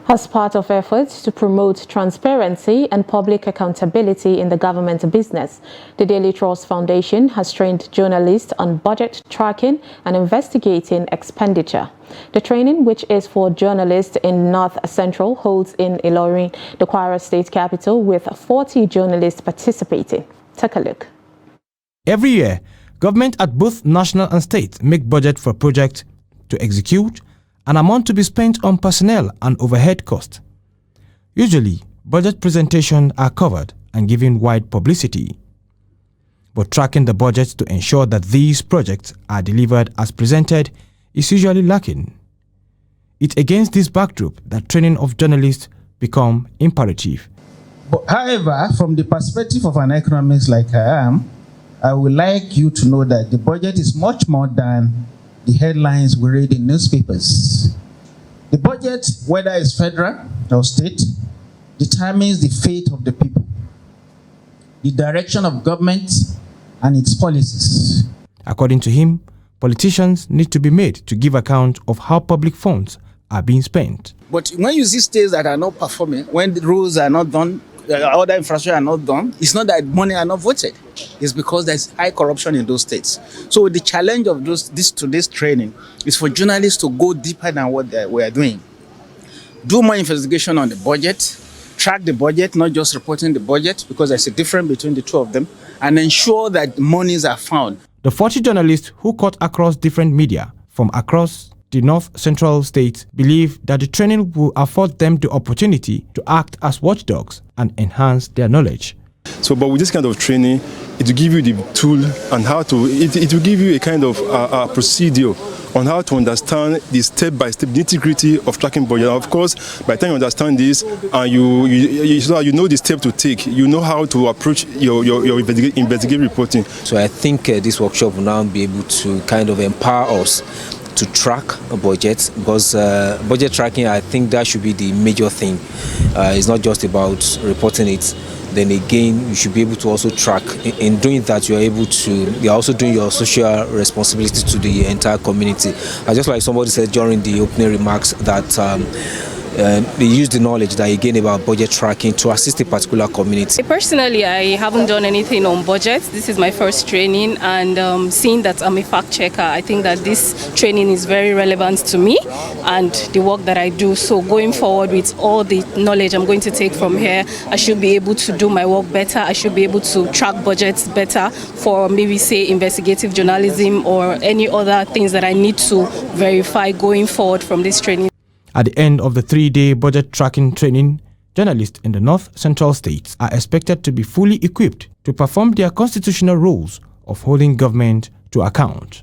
As part of efforts to promote transparency and public accountability in the government business, the Daily Trust Foundation has trained journalists on budget tracking and investigating expenditure. The training, which is for journalists in North Central, holds in Ilorin, the Kwara State capital, with 40 journalists participating. Take a look. Every year, government at both national and state make budget for projects to execute, an amount to be spent on personnel and overhead costs. Usually, budget presentations are covered and given wide publicity. But tracking the budget to ensure that these projects are delivered as presented is usually lacking. It's against this backdrop that training of journalists become imperative. But however, from the perspective of an economist like I am, I would like you to know that the budget is much more than the headlines we read in newspapers. The budget, whether it's federal or state, determines the fate of the people, the direction of government, and its policies. According to him, politicians need to be made to give account of how public funds are being spent. But when you see states that are not performing, when the roads are not done, other infrastructure are not done, it's not that money are not voted. It's because there's high corruption in those states. So the challenge of today's training is for journalists to go deeper than what we are doing. Do more investigation on the budget, track the budget, not just reporting the budget, because there's a difference between the two of them, and ensure that monies are found. The 40 journalists who cut across different media from across the North Central states believe that the training will afford them the opportunity to act as watchdogs and enhance their knowledge. So, but with this kind of training, it will give you the tool and how to, it will give you a kind of procedure on how to understand the step-by-step nitty-gritty of tracking budget. Of course, by the time you understand this and you know the step to take, you know how to approach your investigative reporting. So I think this workshop will now be able to kind of empower us to track a budget, because budget tracking, I think that should be the major thing. It's not just about reporting it. Then again, you should be able to also track. In doing that, you're also doing your social responsibility to the entire community. Just like somebody said during the opening remarks that they use the knowledge that you gain about budget tracking to assist a particular community. Personally, I haven't done anything on budgets. This is my first training, and seeing that I'm a fact checker, I think that this training is very relevant to me and the work that I do. So going forward with all the knowledge I'm going to take from here, I should be able to do my work better. I should be able to track budgets better for maybe say investigative journalism or any other things that I need to verify going forward from this training. At the end of the 3-day budget tracking training, journalists in the North Central states are expected to be fully equipped to perform their constitutional roles of holding government to account.